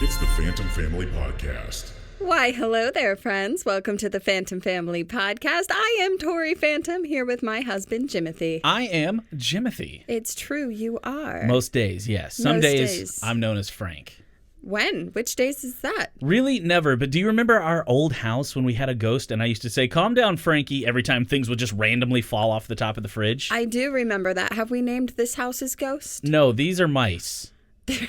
It's the Phantom Family Podcast. Why, hello there, friends. Welcome to the Phantom Family Podcast. I am Tori Phantom, here with my husband, Jimothy. I am Jimothy. It's true, you are. Most days, yes. Some Most days, days. I'm known as Frank. When? Which days is that? Really, never. But do you remember our old house when we had a ghost and I used to say, "Calm down, Frankie," every time things would just randomly fall off the top of the fridge? I do remember that. Have we named this house's ghost? No, these are mice.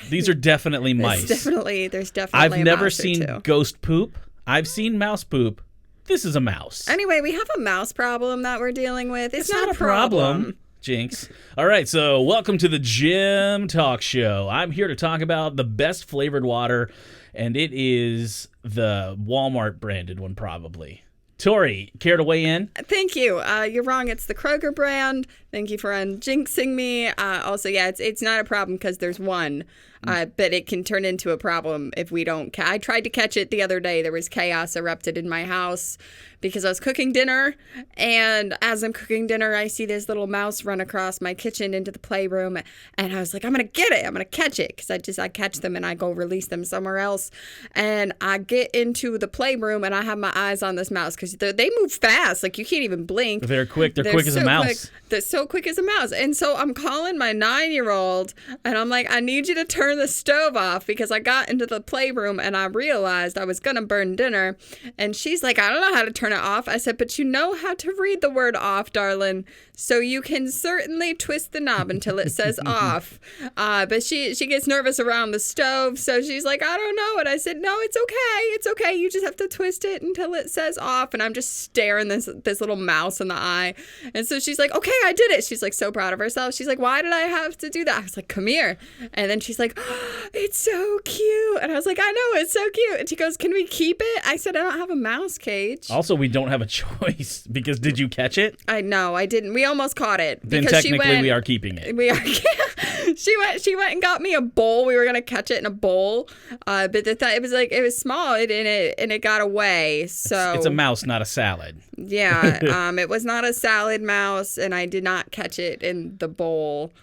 These are definitely mice. There's definitely I've a never mouse or seen two. ghost poop. I've seen mouse poop. This is a mouse. Anyway, we have a mouse problem that we're dealing with. It's not a problem. Jinx. All right, so welcome to the Jim Talk Show. I'm here to talk about the best flavored water, and it is the Walmart branded one, probably. Tori, care to weigh in? Thank you. You're wrong. It's the Kroger brand. Thank you for unjinxing me. Also, yeah, it's not a problem because there's one, but it can turn into a problem if we don't. I tried to catch it the other day. There was chaos erupted in my house because I was cooking dinner, and as I'm cooking dinner, I see this little mouse run across my kitchen into the playroom, and I was like, I'm gonna get it. I'm gonna catch it because I catch them and I go release them somewhere else, and I get into the playroom and I have my eyes on this mouse because they move fast. Like you can't even blink. They're quick. They're quick as a mouse. Quick. They're so quick as a mouse. And so I'm calling my 9-year-old and I'm like, I need you to turn the stove off because I got into the playroom and I realized I was going to burn dinner. And she's like, I don't know how to turn it off. I said, but you know how to read the word off, darling. So you can certainly twist the knob until it says off. But she gets nervous around the stove. So she's like, I don't know. And I said, no, it's okay. It's okay. You just have to twist it until it says off. And I'm just staring this little mouse in the eye. And so she's like, okay, I did it. She's like so proud of herself. She's like, why did I have to do that? I was like, come here. And then she's like, oh, it's so cute. And I was like, I know, it's so cute. And she goes, can we keep it? I said, I don't have a mouse cage. Also, we don't have a choice because did you catch it? No, I didn't. We almost caught it. Then technically we are keeping it. We are. She went and got me a bowl. We were gonna catch it in a bowl, but it was small and it got away. So it's a mouse, not a salad. Yeah, it was not a salad mouse, and I did not catch it in the bowl,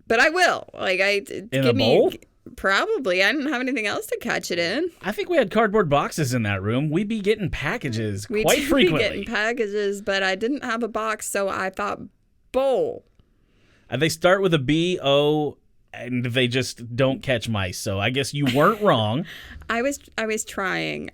but I will. In a bowl? Probably. I didn't have anything else to catch it in. I think we had cardboard boxes in that room. We'd be getting packages quite frequently. We'd be getting packages, but I didn't have a box, so I thought bowl. They start with a B-O, and they just don't catch mice. So I guess you weren't wrong. I was trying.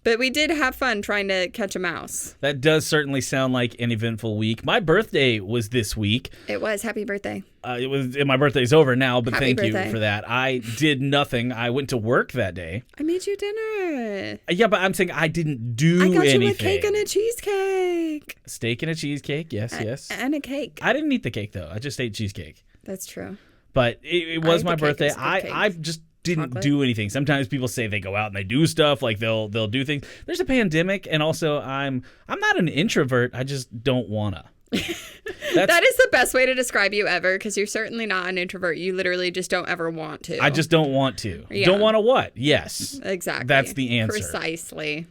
But we did have fun trying to catch a mouse. That does certainly sound like an eventful week. My birthday was this week. It was. Happy birthday. My birthday's over now, but Happy thank birthday. you for that. I did nothing. I went to work that day. I made you dinner. Yeah, but I'm saying I didn't do anything. I got you a cake and a cheesecake. Steak and a cheesecake, yes. And a cake. I didn't eat the cake, though. I just ate cheesecake. That's true. But it was my birthday. It was a good cake. I just didn't Chocolate. do anything. Sometimes people say they go out and they do stuff, like they'll do things. There's a pandemic, and also I'm not an introvert. I just don't wanna. That is the best way to describe you ever, because you're certainly not an introvert. You literally just don't ever want to. I just don't want to. Yeah. Don't want to what? Yes. Exactly. That's the answer. Precisely.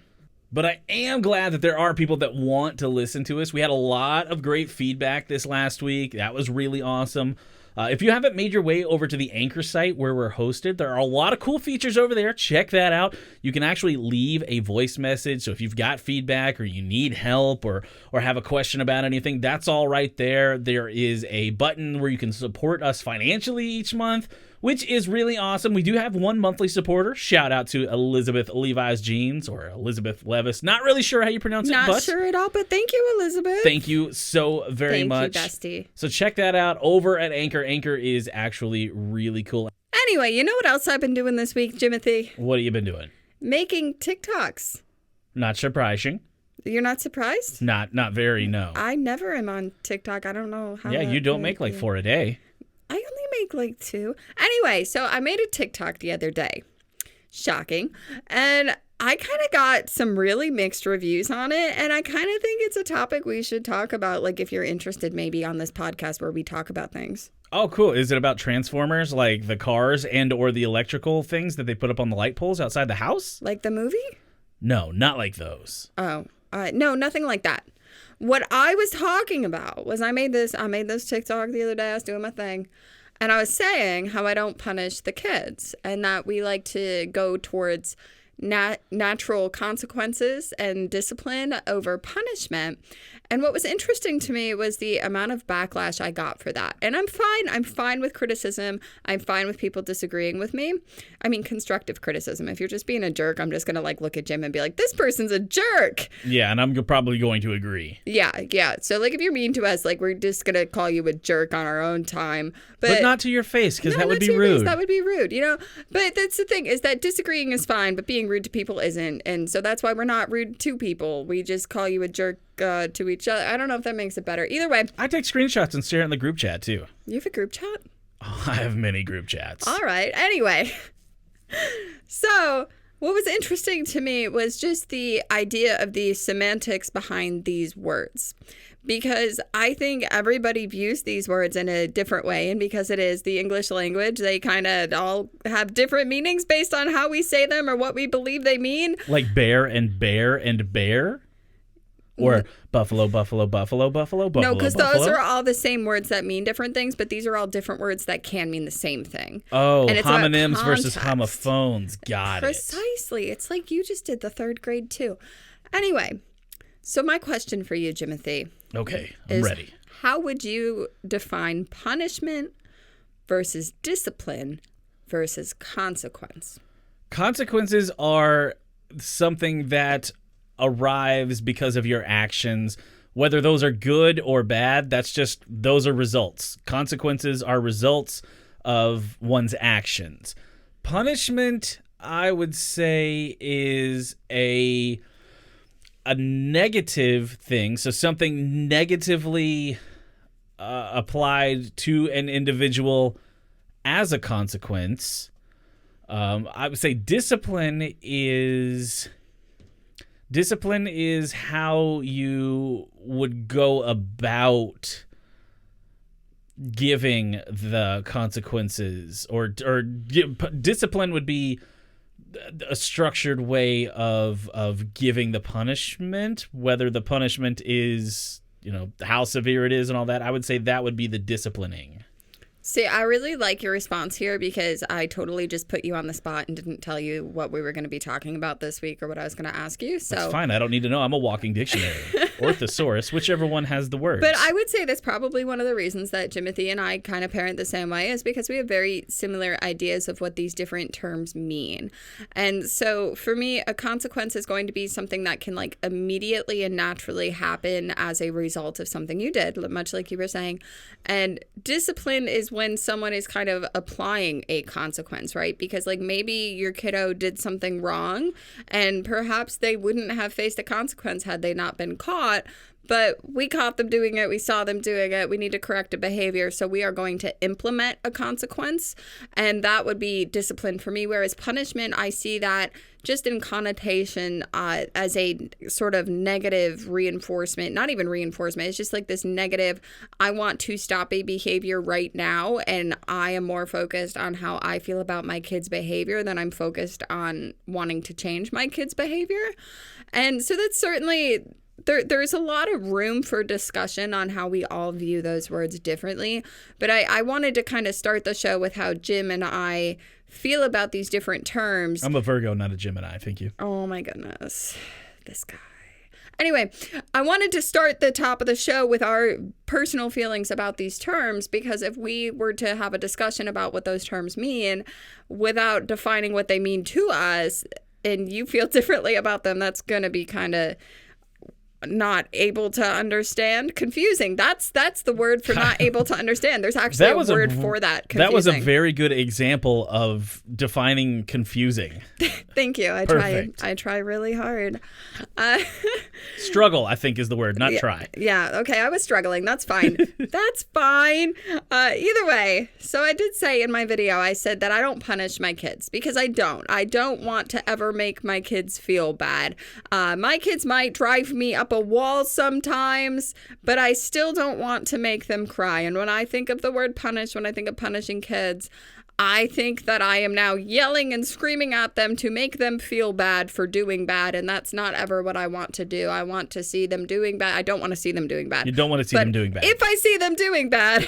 But I am glad that there are people that want to listen to us. We had a lot of great feedback this last week. That was really awesome. If you haven't made your way over to the Anchor site where we're hosted, there are a lot of cool features over there. Check that out. You can actually leave a voice message. So if you've got feedback or you need help or have a question about anything, that's all right there. There is a button where you can support us financially each month, which is really awesome. We do have one monthly supporter. Shout out to Elizabeth Levi's Jeans, or Elizabeth Levis. Not really sure how you pronounce it. Not sure at all, but thank you, Elizabeth. Thank you so very much. Thank you, bestie. So check that out over at Anchor. Anchor is actually really cool. Anyway, you know what else I've been doing this week, Jimothy? What have you been doing? Making TikToks. Not surprising. You're not surprised? Not very, no. I never am on TikTok. I don't know how. Yeah, you don't make like 4 a day. I only make like 2. Anyway, so I made a TikTok the other day. Shocking. And I kind of got some really mixed reviews on it. And I kind of think it's a topic we should talk about, like if you're interested maybe on this podcast where we talk about things. Oh, cool. Is it about Transformers, like the cars and or the electrical things that they put up on the light poles outside the house? Like the movie? No, not like those. Oh, no, nothing like that. What I was talking about was I made this TikTok the other day. I was doing my thing. And I was saying how I don't punish the kids and that we like to go towards natural consequences and discipline over punishment. And what was interesting to me was the amount of backlash I got for that. And I'm fine. I'm fine with criticism. I'm fine with people disagreeing with me. I mean, constructive criticism. If you're just being a jerk, I'm just going to like look at Jim and be like, this person's a jerk. Yeah, and I'm probably going to agree. Yeah. So like if you're mean to us, like we're just going to call you a jerk on our own time. But not to your face, because that would be rude. That would be rude, But that's the thing, is that disagreeing is fine, but being rude to people isn't. And so that's why we're not rude to people. We just call you a jerk to each other. I don't know if that makes it better. Either way. I take screenshots and share it in the group chat, too. You have a group chat? Oh, I have many group chats. All right. Anyway. So what was interesting to me was just the idea of the semantics behind these words. Because I think everybody views these words in a different way. And because it is the English language, they kind of all have different meanings based on how we say them or what we believe they mean. Like bear and bear and bear? Or buffalo, buffalo, buffalo, buffalo, buffalo. No, because those are all the same words that mean different things, but these are all different words that can mean the same thing. Oh, homonyms versus homophones. Got it. Precisely. It's like you just did the third grade too. Anyway, so my question for you, Jimothy. Okay, I'm ready. How would you define punishment versus discipline versus consequence? Consequences are something that arrives because of your actions. Whether those are good or bad, those are results. Consequences are results of one's actions. Punishment, I would say, is a negative thing. So something negatively applied to an individual as a consequence. I would say discipline is how you would go about giving the consequences, or discipline would be a structured way of giving the punishment, whether the punishment is, how severe it is and all that. I would say that would be the disciplining. See, I really like your response here because I totally just put you on the spot and didn't tell you what we were going to be talking about this week or what I was going to ask you. So that's fine. I don't need to know. I'm a walking dictionary or thesaurus, whichever one has the words. But I would say that's probably one of the reasons that Jimothy and I kind of parent the same way, is because we have very similar ideas of what these different terms mean. And so for me, a consequence is going to be something that can like immediately and naturally happen as a result of something you did, much like you were saying. And discipline is when someone is kind of applying a consequence, right? Because like maybe your kiddo did something wrong and perhaps they wouldn't have faced a consequence had they not been caught, but we caught them doing it. We saw them doing it. We need to correct a behavior. So we are going to implement a consequence. And that would be discipline for me. Whereas punishment, I see that just in connotation as a sort of negative reinforcement. Not even reinforcement. It's just like this negative, I want to stop a behavior right now. And I am more focused on how I feel about my kid's behavior than I'm focused on wanting to change my kid's behavior. And so that's certainly... There's a lot of room for discussion on how we all view those words differently. But I wanted to kind of start the show with how Jim and I feel about these different terms. I'm a Virgo, not a Gemini. Thank you. Oh, my goodness. This guy. Anyway, I wanted to start the top of the show with our personal feelings about these terms, because if we were to have a discussion about what those terms mean without defining what they mean to us, and you feel differently about them, that's going to be kind of... not able to understand. Confusing. That's the word for not able to understand. There's actually a word for that. Confusing. That was a very good example of defining confusing. Thank you. I try really hard. Struggle, I think, is the word, not try. Yeah. Okay. I was struggling. That's fine. That's fine. Either way. So I did say in my video, I said that I don't punish my kids because I don't. I don't want to ever make my kids feel bad. My kids might drive me up a wall sometimes, but I still don't want to make them cry. And when I think of the word punish, when I think of punishing kids, I think that I am now yelling and screaming at them to make them feel bad for doing bad, and that's not ever what I want to do. I want to see them doing bad. I don't want to see them doing bad. You don't want to see them doing bad. If I see them doing bad,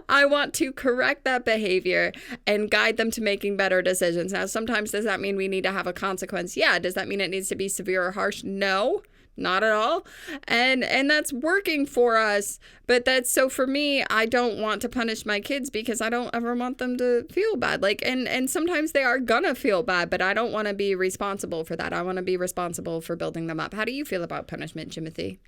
I want to correct that behavior and guide them to making better decisions. Now, sometimes does that mean we need to have a consequence? Yeah. Does that mean it needs to be severe or harsh? No. Not at all. And that's working for us. But that's so for me, I don't want to punish my kids because I don't ever want them to feel bad. Like, and sometimes they are gonna feel bad, but I don't want to be responsible for that. I want to be responsible for building them up. How do you feel about punishment, Timothy?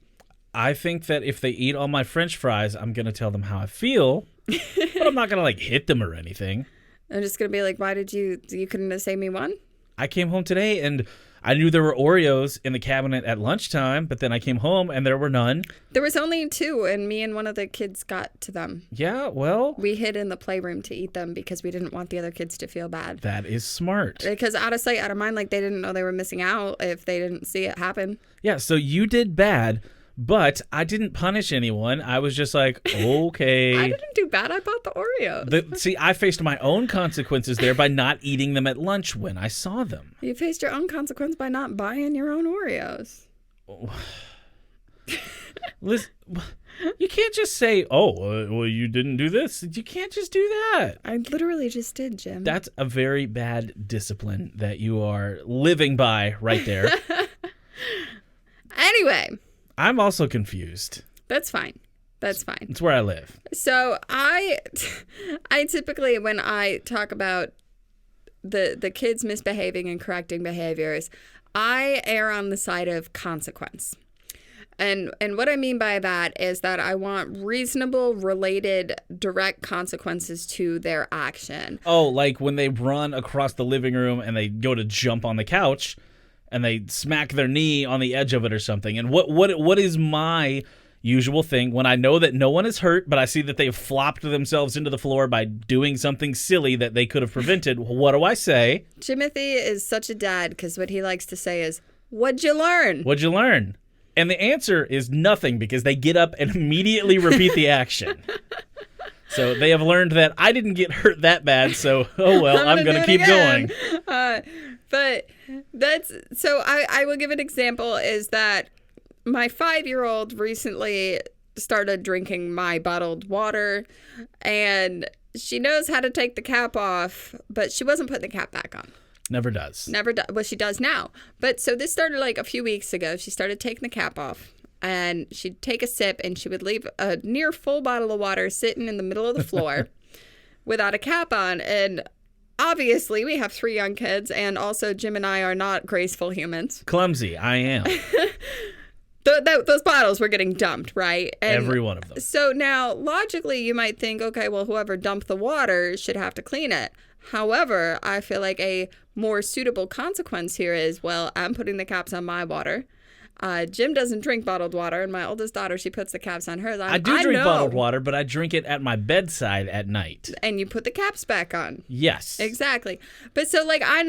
I think that if they eat all my French fries, I'm going to tell them how I feel, but I'm not going to like hit them or anything. I'm just going to be like, why did you couldn't have saved me one? I came home today and I knew there were Oreos in the cabinet at lunchtime, but then I came home and there were none. There was only 2, and me and one of the kids got to them. Yeah, well, We hid in the playroom to eat them because we didn't want the other kids to feel bad. that is smart. Because out of sight, out of mind, like they didn't know they were missing out if they didn't see it happen. Yeah, so you did bad, but I didn't punish anyone. I was just like, okay. I didn't do bad. I bought the Oreos. See, I faced my own consequences there by not eating them at lunch when I saw them. You faced your own consequence by not buying your own Oreos. Liz, you can't just say, well, you didn't do this. You can't just do that. I literally just did, Jim. That's a very bad discipline that you are living by right there. Anyway. I'm also confused. That's fine. That's fine. It's where I live. So I typically, when I talk about the kids misbehaving and correcting behaviors, I err on the side of consequence. And what I mean by that is that I want reasonable, related, direct consequences to their action. Oh, like when they run across the living room and they go to jump on the couch and they smack their knee on the edge of it or something. And what is my usual thing when I know that no one is hurt, but I see that they've flopped themselves into the floor by doing something silly that they could have prevented? What do I say? Timothy is such a dad because what he likes to say is, "What'd you learn?" What'd you learn? And the answer is nothing because they get up and immediately repeat the action. So they have learned that I didn't get hurt that bad, so oh well, I'm going to keep going. But that's so I will give an example is that my 5-year-old recently started drinking my bottled water, and she knows how to take the cap off, but she wasn't putting the cap back on. Never does. Never does. Well, she does now. But so this started like a few weeks ago. She started taking the cap off, and she'd take a sip, and she would leave a near full bottle of water sitting in the middle of the floor without a cap on. And obviously, we have 3 young kids, and also Jim and I are not graceful humans. Clumsy, I am. Those bottles were getting dumped, right? And every one of them. So now, logically, you might think, okay, well, whoever dumped the water should have to clean it. However, I feel like a more suitable consequence here is, well, I'm putting the caps on my water. Jim doesn't drink bottled water, and my oldest daughter, she puts the caps on hers. I do drink bottled water, but I drink it at my bedside at night. And you put the caps back on. Yes. Exactly. But so, like, I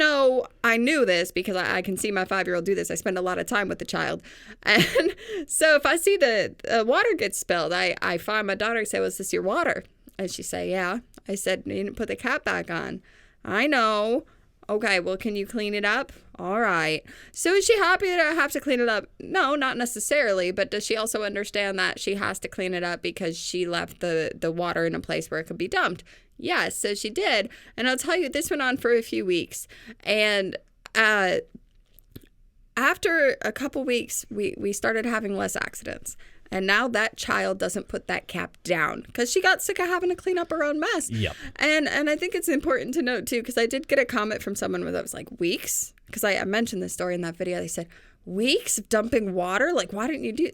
knew this because I can see my 5-year-old do this. I spend a lot of time with the child. And so if I see the water get spilled, I find my daughter say, "Was this your water?" And she say, "Yeah." I said, "You didn't put the cap back on." "I know." "Okay, well, can you clean it up?" "All right." So is she happy that I have to clean it up? No, not necessarily. But does she also understand that she has to clean it up because she left the water in a place where it could be dumped? Yes, so she did. And I'll tell you, this went on for a few weeks. And after a couple weeks, we started having less accidents. And now that child doesn't put that cap down because she got sick of having to clean up her own mess. Yep. And I think it's important to note, too, because I did get a comment from someone where that was like, weeks? Because I mentioned this story in that video. They said, weeks of dumping water? Like, why didn't you do...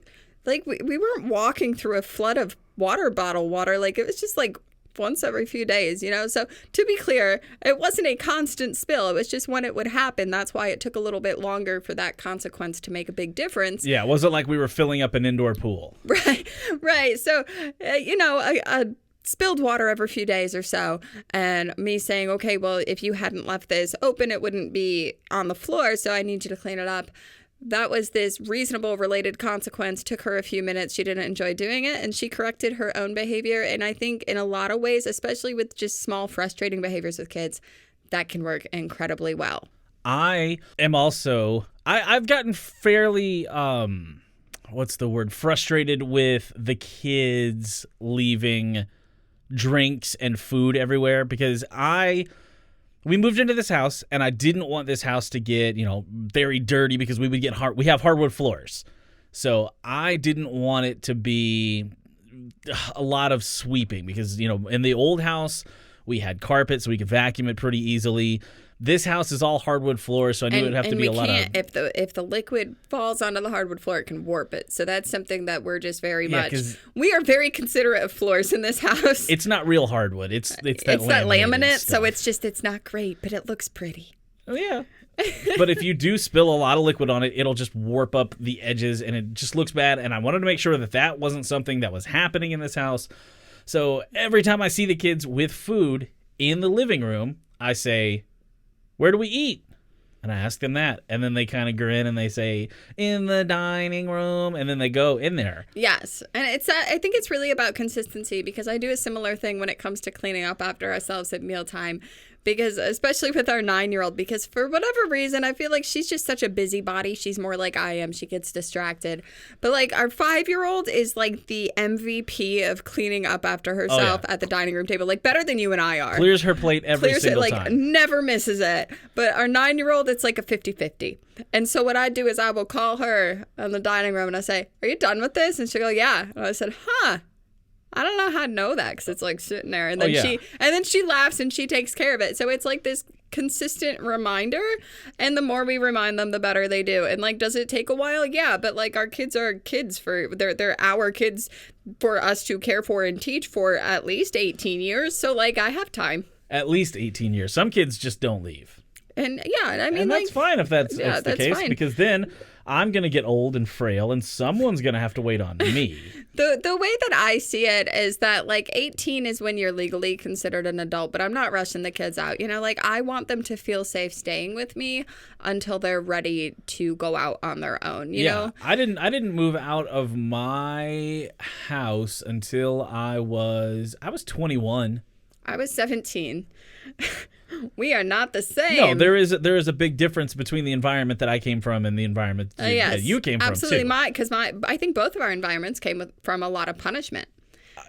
Like, we weren't walking through a flood of water bottle water. Like, it was just like once every few days, you know? So to be clear, it wasn't a constant spill. It was just when it would happen. That's why it took a little bit longer for that consequence to make a big difference. Yeah, it wasn't like we were filling up an indoor pool. Right. So, a spilled water every few days or so, and me saying, okay, well, if you hadn't left this open, it wouldn't be on the floor, so I need you to clean it up. that was this reasonable related consequence. Took her a few minutes. She didn't enjoy doing it, and she corrected her own behavior. And I think in a lot of ways, especially with just small, frustrating behaviors with kids, that can work incredibly well. I am also, I've gotten fairly, what's the word, frustrated with the kids leaving drinks and food everywhere, because we moved into this house and I didn't want this house to get, very dirty, because we have hardwood floors. So I didn't want it to be a lot of sweeping, because, in the old house we had carpet so we could vacuum it pretty easily. This house is all hardwood floors, so I knew it would have to be a lot of... If the liquid falls onto the hardwood floor, it can warp it. So that's something that we're just very much... We are very considerate of floors in this house. It's not real hardwood. It's that laminate, stuff. So it's not great, but it looks pretty. Oh, yeah. But if you do spill a lot of liquid on it, it'll just warp up the edges, and it just looks bad. And I wanted to make sure that wasn't something that was happening in this house. So every time I see the kids with food in the living room, I say... "Where do we eat?" And I ask them that. And then they kind of grin and they say, "In the dining room." And then they go in there. Yes. And I think it's really about consistency, because I do a similar thing when it comes to cleaning up after ourselves at mealtime. Because especially with our 9-year-old, because for whatever reason, I feel like she's just such a busybody. She's more like I am. She gets distracted. But like our 5-year-old is like the MVP of cleaning up after herself at the dining room table, like better than you and I are. Clears her plate every single time. Never misses it. But our 9-year-old, it's like a 50-50. And so what I do is I will call her in the dining room and I say, "Are you done with this?" And she'll go, "Yeah." And I said, I don't know how to know that, because it's like sitting there, and then she laughs and she takes care of it. So it's like this consistent reminder, and the more we remind them, the better they do. And like, does it take a while? Yeah, but like our kids are kids they're our kids for us to care for and teach for at least 18 years. So like, I have time. At least 18 years. Some kids just don't leave. And yeah, I mean, and that's fine if that's the case, fine. Because then I'm going to get old and frail, and someone's going to have to wait on me. The way that I see it is that, like, 18 is when you're legally considered an adult, but I'm not rushing the kids out. Like, I want them to feel safe staying with me until they're ready to go out on their own, you know? I didn't move out of my house until I was 21. I was 17. We are not the same. No, there is a big difference between the environment that I came from and the environment that you came from, absolutely. Too. I think both of our environments came from a lot of punishment.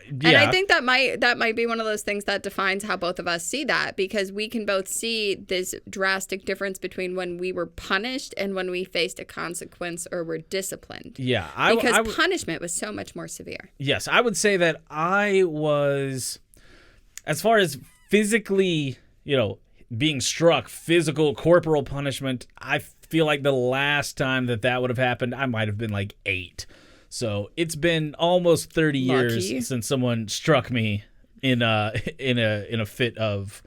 Yeah. And I think that might be one of those things that defines how both of us see that, because we can both see this drastic difference between when we were punished and when we faced a consequence or were disciplined. Yeah. Because punishment was so much more severe. Yes, I would say that I was, as far as physically, being struck, physical, corporal punishment, I feel like the last time that would have happened, I might have been like 8. So it's been almost 30 years since someone struck me in a fit of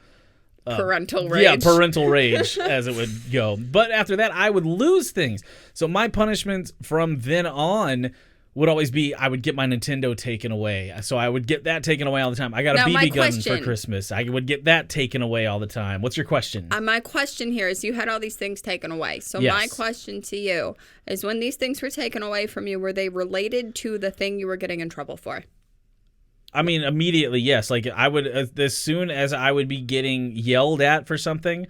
parental rage. Yeah, parental rage, as it would go. But after that, I would lose things. So my punishment from then on would always be I would get my Nintendo taken away. So I would get that taken away all the time. I got a BB gun for Christmas. I would get that taken away all the time. What's your question? My question here is, you had all these things taken away. So yes. My question to you is, when these things were taken away from you, were they related to the thing you were getting in trouble for? I mean, immediately, yes. Like, I would, as soon as I would be getting yelled at for something,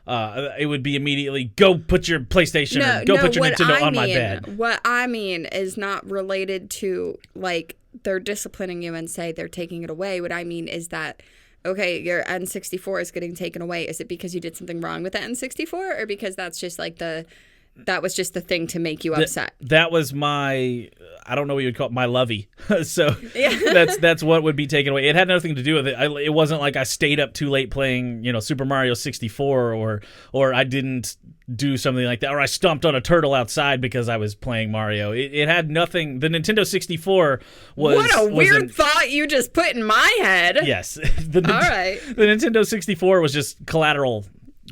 it would be immediately, go put your PlayStation or put your Nintendo on my bed. What I mean is not related to, like, they're disciplining you and say they're taking it away. What I mean is that, okay, your N64 is getting taken away. Is it because you did something wrong with the N64, or because that's just like that was just the thing to make you upset? That was my, I don't know what you would call it, my lovey. So yeah. that's what would be taken away. It had nothing to do with it. It wasn't like I stayed up too late playing, Super Mario 64, or I didn't do something like that, or I stomped on a turtle outside because I was playing Mario. It had nothing. The Nintendo 64 was... What a weird thought you just put in my head. Yes. All right. The Nintendo 64 was just collateral.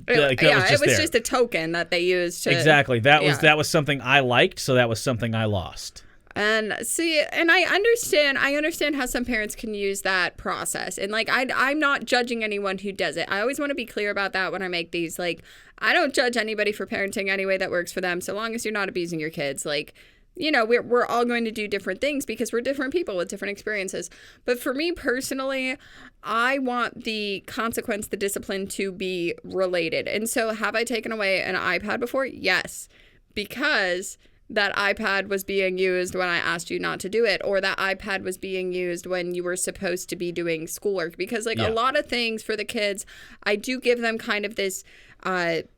It was just a token that they used to... Exactly. That was something I liked, so that was something I lost. And see, and I understand how some parents can use that process. And like, I'm not judging anyone who does it. I always want to be clear about that when I make these. Like, I don't judge anybody for parenting any way that works for them, so long as you're not abusing your kids. Like, you know, we're all going to do different things because we're different people with different experiences. But for me personally, I want the consequence, the discipline to be related. And so have I taken away an iPad before? Yes, because that iPad was being used when I asked you not to do it, or that iPad was being used when you were supposed to be doing schoolwork. Because like a lot of things for the kids, I do give them kind of this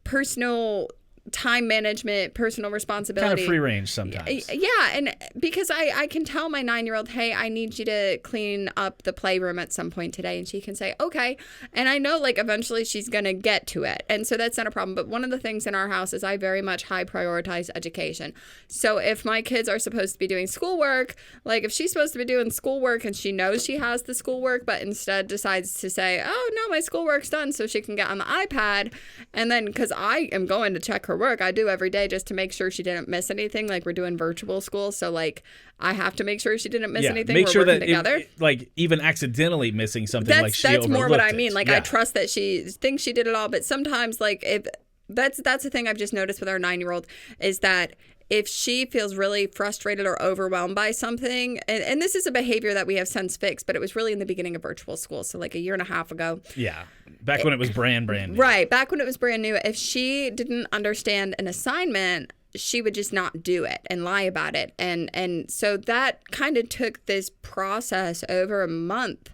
personal time management, personal responsibility. Kind of free range sometimes. Yeah, and because I can tell my 9-year-old, hey, I need you to clean up the playroom at some point today. And she can say, okay. And I know like eventually she's going to get to it. And so that's not a problem. But one of the things in our house is I very much high prioritize education. So if my kids are supposed to be doing schoolwork, like if she's supposed to be doing schoolwork and she knows she has the schoolwork, but instead decides to say, oh, no, my schoolwork's done so she can get on the iPad. And then because I am going to check her work, I do every day just to make sure she didn't miss anything. Like we're doing virtual school, so like I have to make sure she didn't miss anything. Make sure that together. Like even accidentally missing something, like she overlooked more what I mean. it. Like I trust that she thinks she did it all, but sometimes like if that's the thing I've just noticed with our 9-year-old is that if she feels really frustrated or overwhelmed by something, and this is a behavior that we have since fixed, but it was really in the beginning of virtual school, so like a year and a half ago. Yeah, back when it was brand new. Right, back when it was brand new. If she didn't understand an assignment, she would just not do it and lie about it. And so that kind of took this process over a month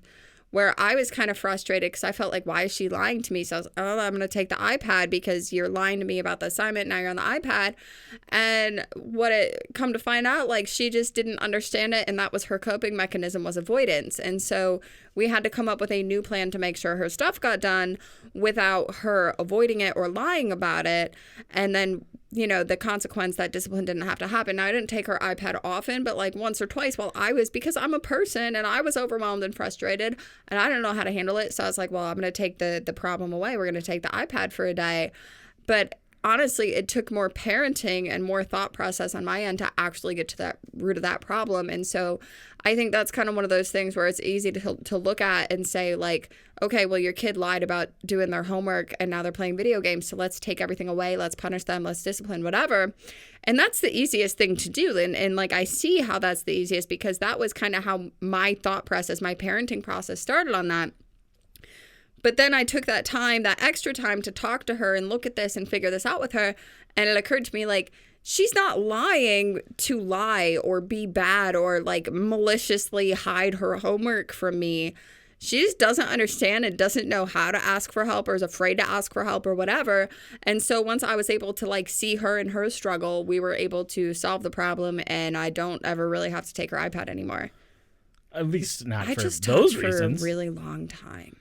where I was kind of frustrated because I felt like, why is she lying to me? So I was, I'm going to take the iPad because you're lying to me about the assignment. Now you're on the iPad. And what it come to find out, like she just didn't understand it. And that was her coping mechanism, was avoidance. And so we had to come up with a new plan to make sure her stuff got done without her avoiding it or lying about it. And then, you know, the consequence, that discipline didn't have to happen. Now, I didn't take her iPad often, but like once or twice while because I'm a person and I was overwhelmed and frustrated and I didn't know how to handle it. So I was like, well, I'm going to take the problem away. We're going to take the iPad for a day. But honestly, it took more parenting and more thought process on my end to actually get to that root of that problem. And so I think that's kind of one of those things where it's easy to look at and say like, okay, well, your kid lied about doing their homework and now they're playing video games. So let's take everything away. Let's punish them. Let's discipline, whatever. And that's the easiest thing to do. And like, I see how that's the easiest because that was kind of how my thought process, my parenting process started on that. But then I took that time, that extra time to talk to her and look at this and figure this out with her. And it occurred to me like, she's not lying to lie or be bad or like maliciously hide her homework from me. She just doesn't understand and doesn't know how to ask for help or is afraid to ask for help or whatever. And so once I was able to like see her and her struggle, we were able to solve the problem and I don't ever really have to take her iPad anymore. At least not I for just those talked reasons. for a really long time.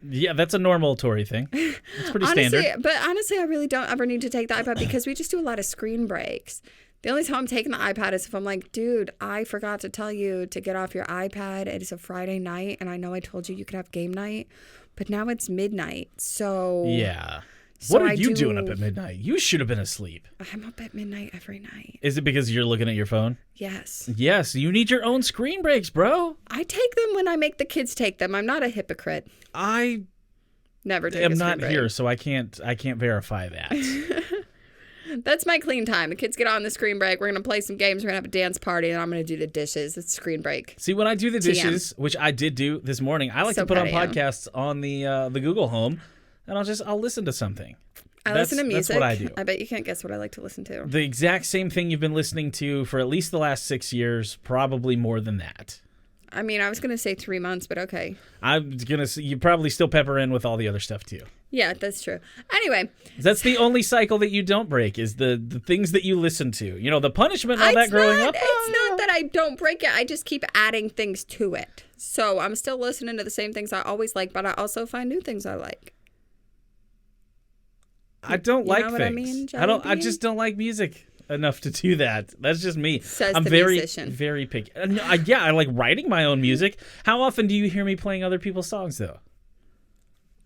Yeah, that's a normal Tori thing. It's pretty standard. But honestly, I really don't ever need to take the iPad because we just do a lot of screen breaks. The only time I'm taking the iPad is if I'm like, dude, I forgot to tell you to get off your iPad. It is a Friday night, and I know I told you could have game night, but now it's midnight. So yeah. So what are you doing up at midnight? You should have been asleep. I'm up at midnight every night. Is it because you're looking at your phone? Yes. Yes, you need your own screen breaks, bro. I take them when I make the kids take them. I'm not a hypocrite. I never take am a screen not break. here, so I can't verify that. That's my clean time. The kids get on the screen break. We're going to play some games. We're going to have a dance party, and I'm going to do the dishes. It's screen break. See, when I do the dishes, which I did do this morning, I like to put on podcasts on the Google Home, and I'll listen to something. I listen to music. That's what I do. I bet you can't guess what I like to listen to. The exact same thing you've been listening to for at least the last 6 years, probably more than that. I mean, I was going to say 3 months, but okay. I'm going to say you probably still pepper in with all the other stuff, too. Yeah, that's true. Anyway. That's the only cycle that you don't break is the things that you listen to. You know, the punishment and all that growing up. It's not that I don't break it. I just keep adding things to it. So I'm still listening to the same things I always like, but I also find new things I like. I don't like know what things. I mean, I just don't like music enough to do that. That's just me. Says I'm the very, musician. very picky. I like writing my own music. How often do you hear me playing other people's songs, though?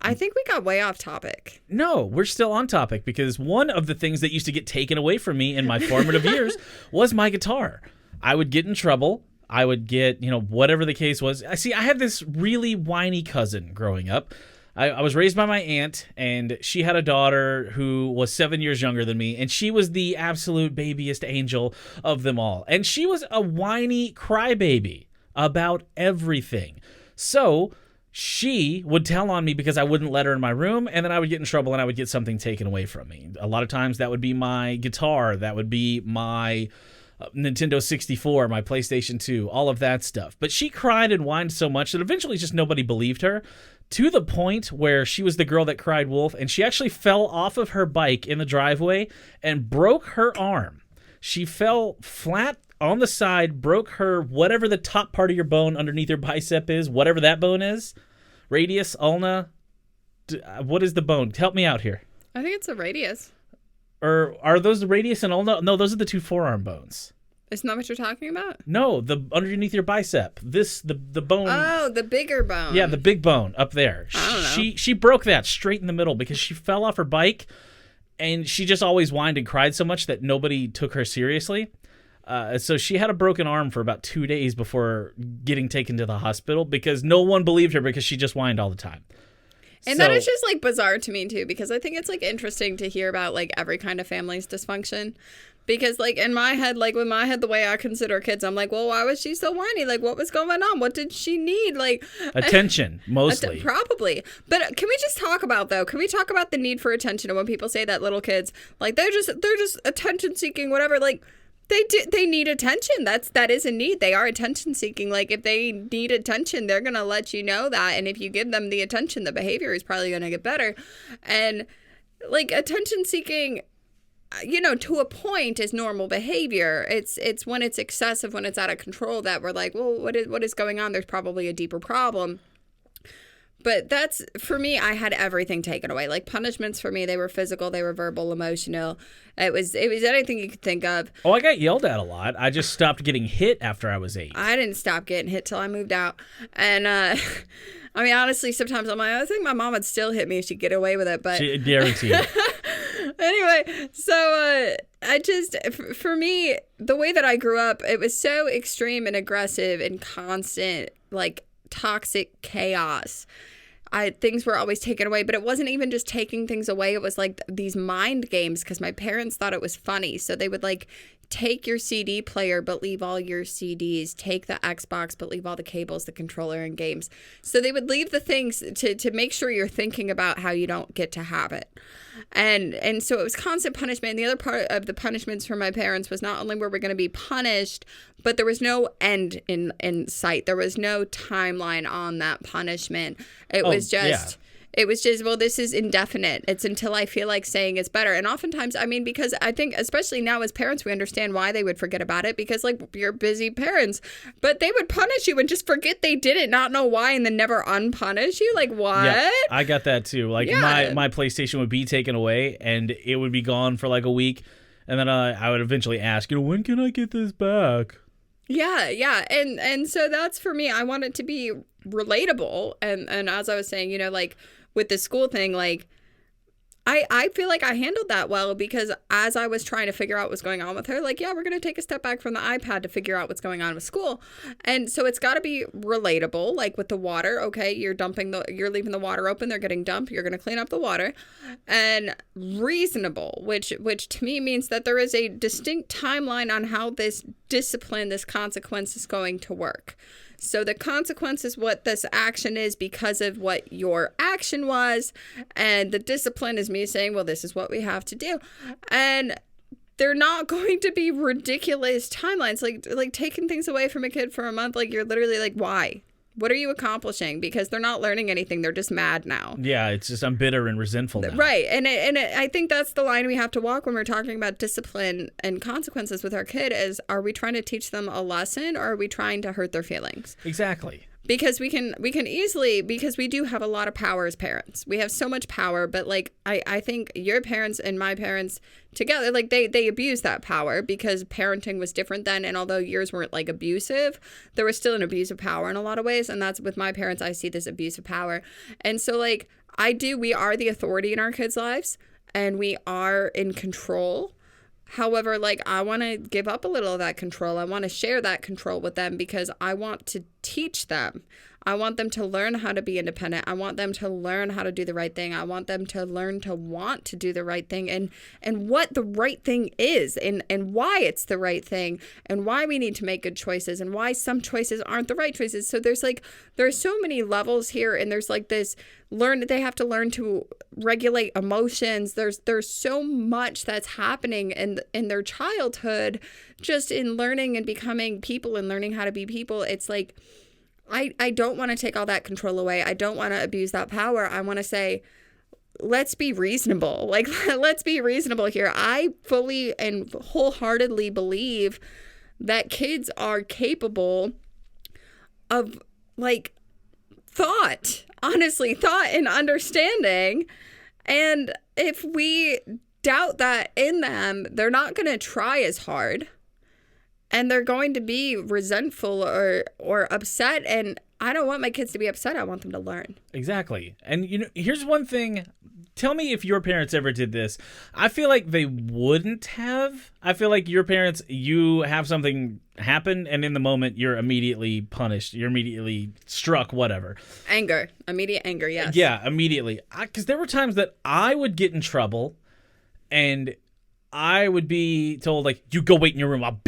I think we got way off topic. No, we're still on topic because one of the things that used to get taken away from me in my formative years was my guitar. I would get in trouble. I would get, whatever the case was. I had this really whiny cousin growing up. I was raised by my aunt, and she had a daughter who was 7 years younger than me, and she was the absolute babyest angel of them all. And she was a whiny crybaby about everything. So she would tell on me because I wouldn't let her in my room, and then I would get in trouble and I would get something taken away from me. A lot of times that would be my guitar, that would be my Nintendo 64, my PlayStation 2, all of that stuff. But she cried and whined so much that eventually just nobody believed her, to the point where she was the girl that cried wolf, and she actually fell off of her bike in the driveway and broke her arm. She fell flat on the side, broke her, whatever the top part of your bone underneath your bicep is, whatever that bone is, radius, ulna, what is the bone? Help me out here. I think it's a radius. Or are those the radius and ulna? No, those are the two forearm bones. Isn't that what you're talking about? No, the underneath your bicep. The bone. Oh, the bigger bone. Yeah, the big bone up there. I don't know. She broke that straight in the middle because she fell off her bike, and she just always whined and cried so much that nobody took her seriously. So she had a broken arm for about 2 days before getting taken to the hospital because no one believed her because she just whined all the time. And that is just like bizarre to me too, because I think it's like interesting to hear about like every kind of family's dysfunction. Because like in my head, like with my head, the way I consider kids, I'm like, well, why was she so whiny? Like, what was going on? What did she need? Like attention, mostly. Probably. But can we just talk about Can we talk about the need for attention? And when people say that little kids, like they're just attention seeking, whatever, like they need attention. That is a need. They are attention seeking. Like if they need attention, they're gonna let you know that. And if you give them the attention, the behavior is probably gonna get better. And like attention seeking, to a point is normal behavior. It's when it's excessive, when it's out of control, that we're like, well, what is going on? There's probably a deeper problem. But that's, for me, I had everything taken away. Like punishments for me, they were physical, they were verbal, emotional. It was anything you could think of. Oh, I got yelled at a lot. I just stopped getting hit after I was 8. I didn't stop getting hit till I moved out. And I mean, honestly, sometimes I'm like, I think my mom would still hit me if she'd get away with it. But guaranteed. Anyway, so for me, the way that I grew up, it was so extreme and aggressive and constant, like toxic chaos. Things were always taken away, but it wasn't even just taking things away. It was like these mind games because my parents thought it was funny. So they would like take your CD player, but leave all your CDs, take the Xbox, but leave all the cables, the controller, and games. So they would leave the things to make sure you're thinking about how you don't get to have it. And so it was constant punishment. And the other part of the punishments from my parents was not only were we going to be punished, but there was no end in sight. There was no timeline on that punishment. It was just, well, this is indefinite. It's until I feel like saying it's better. And oftentimes, I mean, because I think, especially now as parents, we understand why they would forget about it because, like, you're busy parents. But they would punish you and just forget they did it, not know why, and then never unpunish you. Like, what? Yeah, I got that too. Like, my PlayStation would be taken away, and it would be gone for, like, a week. And then I would eventually ask, when can I get this back? Yeah. And so that's, for me, I want it to be relatable. And as I was saying, like, with the school thing, like I feel like I handled that well because as I was trying to figure out what's going on with her, like, yeah, we're going to take a step back from the iPad to figure out what's going on with school. And so it's got to be relatable, like with the water. Okay, you're leaving the water open, they're getting dumped, you're going to clean up the water. And reasonable, which to me means that there is a distinct timeline on how this discipline, this consequence is going to work. So the consequence is what this action is because of what your action was. And the discipline is me saying, well, this is what we have to do. And they're not going to be ridiculous timelines. Like taking things away from a kid for a month, like you're literally like, why? What are you accomplishing? Because they're not learning anything. They're just mad now. Yeah, it's just I'm bitter and resentful now. Right. And I think that's the line we have to walk when we're talking about discipline and consequences with our kid is, are we trying to teach them a lesson or are we trying to hurt their feelings? Exactly. Because we can easily, because we do have a lot of power as parents. We have so much power, but like I think your parents and my parents together, like they abused that power because parenting was different then. And although yours weren't like abusive, there was still an abuse of power in a lot of ways. And that's with my parents, I see this abuse of power. And so like we are the authority in our kids' lives and we are in control. However, like, I want to give up a little of that control. I want to share that control with them because I want to teach them. I want them to learn how to be independent. I want them to learn how to do the right thing. I want them to learn to want to do the right thing and what the right thing is and why it's the right thing and why we need to make good choices and why some choices aren't the right choices. So there's so many levels here, and there's like this they have to learn to regulate emotions. There's so much that's happening in their childhood, just in learning and becoming people and learning how to be people. It's like, I don't want to take all that control away. I don't want to abuse that power. I want to say, let's be reasonable. Like, let's be reasonable here. I fully and wholeheartedly believe that kids are capable of, like, thought and understanding. And if we doubt that in them, they're not going to try as hard. And they're going to be resentful or upset. And I don't want my kids to be upset. I want them to learn. Exactly. And, here's one thing. Tell me if your parents ever did this. I feel like they wouldn't have. I feel like your parents, you have something happen, and in the moment, you're immediately punished. You're immediately struck, whatever. Anger. Immediate anger, yes. Yeah, immediately. Because there were times that I would get in trouble, and I would be told, like, you go wait in your room. I'm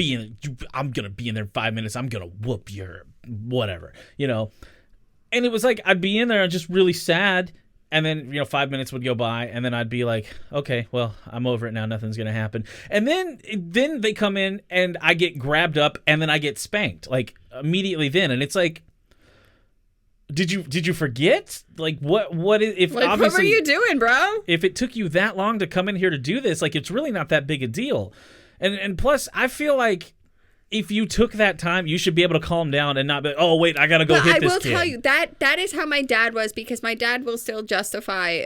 going to be in there in 5 minutes. I'm going to whoop your whatever, And it was like, I'd be in there just really sad. And then, 5 minutes would go by. And then I'd be like, okay, well, I'm over it now. Nothing's going to happen. And then they come in and I get grabbed up and then I get spanked, like, immediately then. And it's like, Did you forget? Like, what if like, obviously, what were you doing, bro? If it took you that long to come in here to do this, like, it's really not that big a deal. And plus, I feel like if you took that time, you should be able to calm down and not be, oh, wait, I got to go hit this kid. I will tell you, that is how my dad was, because my dad will still justify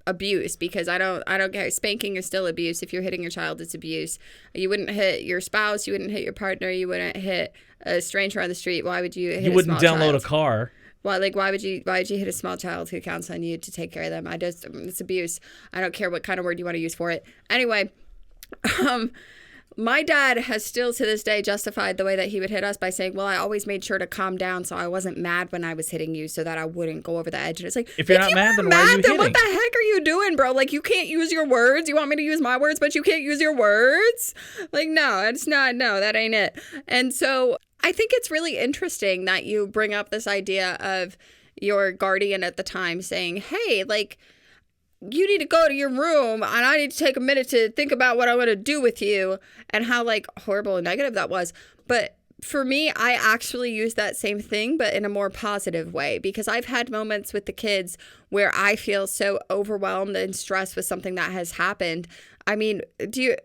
abuse, because I don't care. Spanking is still abuse. If you're hitting your child, it's abuse. You wouldn't hit your spouse. You wouldn't hit your partner. You wouldn't hit a stranger on the street. Why would you hit a small child? You wouldn't download a car. Well, like, why would you hit a small child who counts on you to take care of them? It's abuse. I don't care what kind of word you want to use for it. Anyway, my dad has still to this day justified the way that he would hit us by saying, well, I always made sure to calm down so I wasn't mad when I was hitting you so that I wouldn't go over the edge. And it's like, if you're not mad, then why are you hitting? What the heck are you doing, bro? Like, you can't use your words. You want me to use my words, but you can't use your words? Like, no, it's not. No, that ain't it. And so I think it's really interesting that you bring up this idea of your guardian at the time saying, hey, like, you need to go to your room and I need to take a minute to think about what I want to do with you, and how, like, horrible and negative that was. But for me, I actually use that same thing, but in a more positive way, because I've had moments with the kids where I feel so overwhelmed and stressed with something that has happened. I mean, you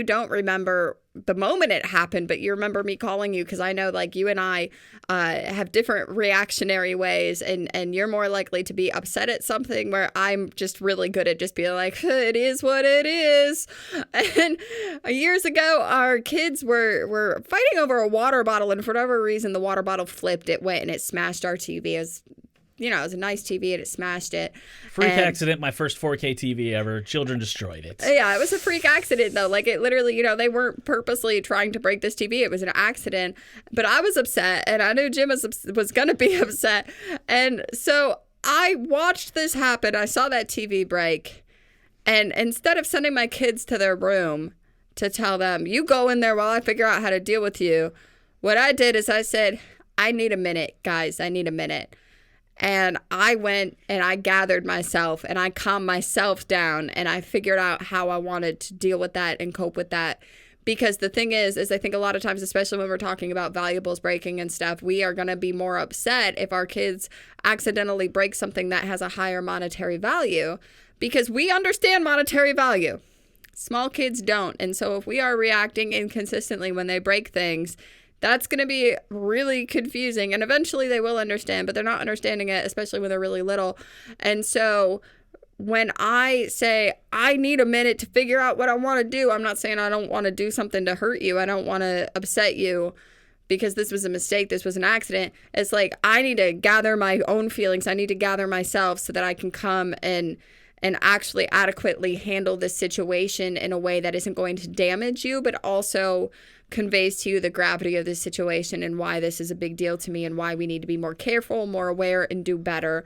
don't remember the moment it happened, but you remember me calling you, because I know, like, you and I have different reactionary ways, and you're more likely to be upset at something, where I'm just really good at just being like, it is what it is. And years ago, our kids were fighting over a water bottle, and for whatever reason, the water bottle flipped. It went and it smashed our TV. It was a nice TV and it smashed it. Freak accident, my first 4K TV ever. Children destroyed it. Yeah, it was a freak accident, though. Like, it literally, they weren't purposely trying to break this TV. It was an accident. But I was upset, and I knew Jim was going to be upset. And so I watched this happen. I saw that TV break. And instead of sending my kids to their room to tell them, you go in there while I figure out how to deal with you, what I did is I said, I need a minute, guys. I need a minute. And I went and I gathered myself and I calmed myself down and I figured out how I wanted to deal with that and cope with that. Because the thing is I think a lot of times, especially when we're talking about valuables breaking and stuff, we are going to be more upset if our kids accidentally break something that has a higher monetary value, because we understand monetary value. Small kids don't. And so if we are reacting inconsistently when they break things, that's going to be really confusing, and eventually they will understand, but they're not understanding it, especially when they're really little. And so when I say I need a minute to figure out what I want to do, I'm not saying I don't want to do something to hurt you. I don't want to upset you because this was a mistake. This was an accident. It's like, I need to gather my own feelings. I need to gather myself so that I can come and and actually adequately handle this situation in a way that isn't going to damage you, but also conveys to you the gravity of this situation and why this is a big deal to me and why we need to be more careful, more aware, and do better.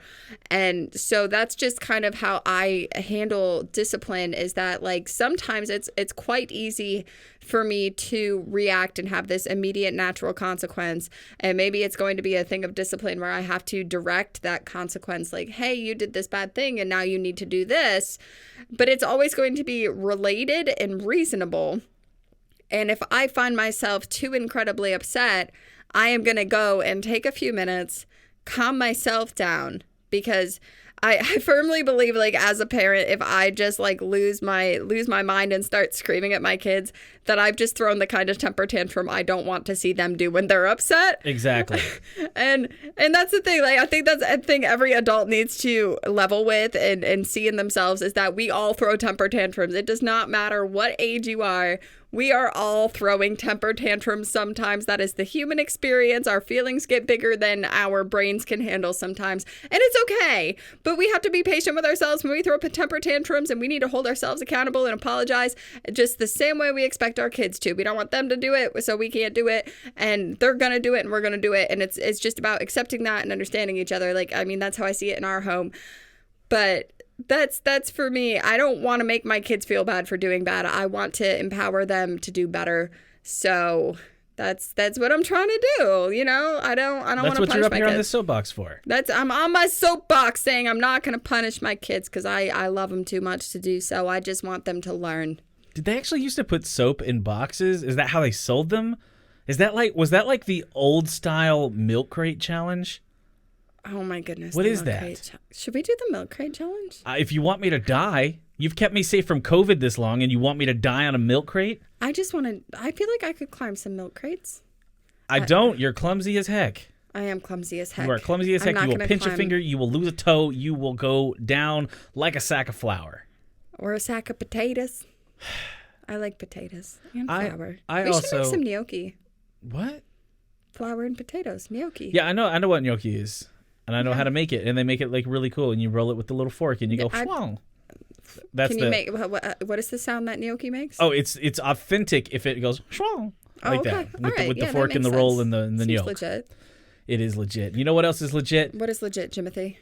And so that's just kind of how I handle discipline, is that like sometimes it's quite easy for me to react and have this immediate natural consequence. And maybe it's going to be a thing of discipline where I have to direct that consequence, like, hey, you did this bad thing and now you need to do this. But it's always going to be related and reasonable. And if I find myself too incredibly upset, I am going to go and take a few minutes, calm myself down, because I firmly believe, like, as a parent, if I just like lose my mind and start screaming at my kids, that I've just thrown the kind of temper tantrum I don't want to see them do when they're upset. Exactly. and that's the thing. Like, I think that's a thing every adult needs to level with and see in themselves, is that we all throw temper tantrums. It does not matter what age you are. We are all throwing temper tantrums sometimes. That is the human experience. Our feelings get bigger than our brains can handle sometimes. And it's okay. But we have to be patient with ourselves when we throw temper tantrums, and we need to hold ourselves accountable and apologize just the same way we expect our kids to. We don't want them to do it, so we can't do it. And they're going to do it, and we're going to do it. And it's just about accepting that and understanding each other. Like, I mean, that's how I see it in our home. But that's for me. I don't want to make my kids feel bad for doing bad. I want to empower them to do better. So that's what I'm trying to do. You know, I don't want to punish my kids. That's what you're up here on the soapbox for. I'm on my soapbox saying I'm not going to punish my kids because I love them too much to do so. I just want them to learn. Did they actually used to put soap in boxes? Is that how they sold them? Was that like the old style milk crate challenge? Oh my goodness. What is that? Should we do the milk crate challenge? If you want me to die, you've kept me safe from COVID this long, and you want me to die on a milk crate? I feel like I could climb some milk crates. I don't. You're clumsy as heck. I am clumsy as heck. You are clumsy as heck. You will pinch a finger. You will lose a toe. You will go down like a sack of flour. Or a sack of potatoes. I like potatoes and flour. We should make some gnocchi. What? Flour and potatoes. Gnocchi. Yeah, I know what gnocchi is. And I know how to make it, and they make it like really cool. And you roll it with the little fork, and you go, "Schwang." What is the sound that gnocchi makes? Oh, it's authentic if it goes "Schwang" like that with the fork and the roll and the yolk. Legit. It is legit. You know what else is legit? What is legit, Jimothy?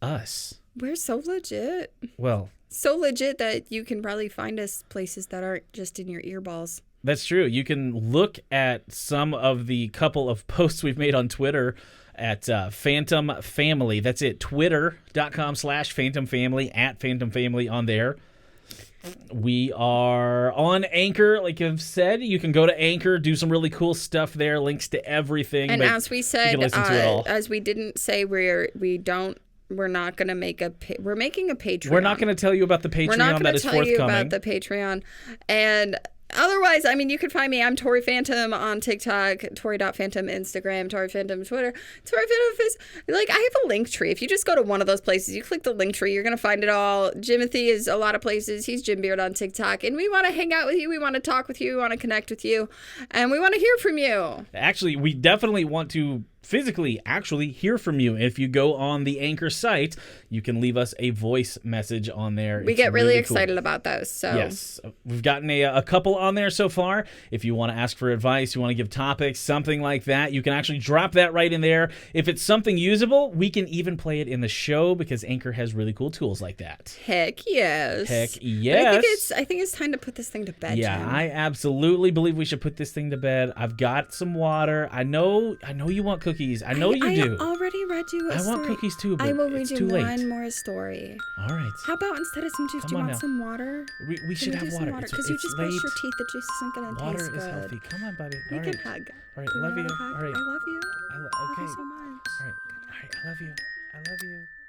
Us. We're so legit. Well, so legit that you can probably find us places that aren't just in your earballs. That's true. You can look at some of the couple of posts we've made on Twitter at Phantom Family. That's it. Twitter.com/Phantom Family, at Phantom Family on there. We are on Anchor, like I've said. You can go to Anchor, do some really cool stuff there, links to everything. And as we said, as we didn't say, we're not going to make we're making a Patreon. We're not going to tell you about the Patreon that is forthcoming. We're not going to tell you about the Patreon. And otherwise, I mean, you can find me. I'm Tori Phantom on TikTok, Tori.Phantom Instagram, Tori Phantom Twitter, Tori Phantom Face. Like, I have a link tree. If you just go to one of those places, you click the link tree, you're going to find it all. Jimothy is a lot of places. He's Jim Beard on TikTok. And we want to hang out with you. We want to talk with you. We want to connect with you. And we want to hear from you. Actually, we definitely want to physically actually hear from you. If you go on the Anchor site, you can leave us a voice message on there. We get really excited about those. So yes, we've gotten a couple on there so far. If you want to ask for advice, you want to give topics, something like that, you can actually drop that right in there. If it's something usable, we can even play it in the show because Anchor has really cool tools like that. Heck yes. Heck yes. I think it's time to put this thing to bed. Yeah, Jim. I absolutely believe we should put this thing to bed. I've got some water. I know you want cookies. I know you do. I already read you a story. I want cookies too, but I will read you one more story. All right. How about instead of some juice, do you want some water? We should have water. Because you just brush your teeth. The juice isn't going to taste good. Water is healthy. Come on, buddy. We can hug. All right, I love you. All right. I love you. Okay. I love you so much. All right. I love you. I love you.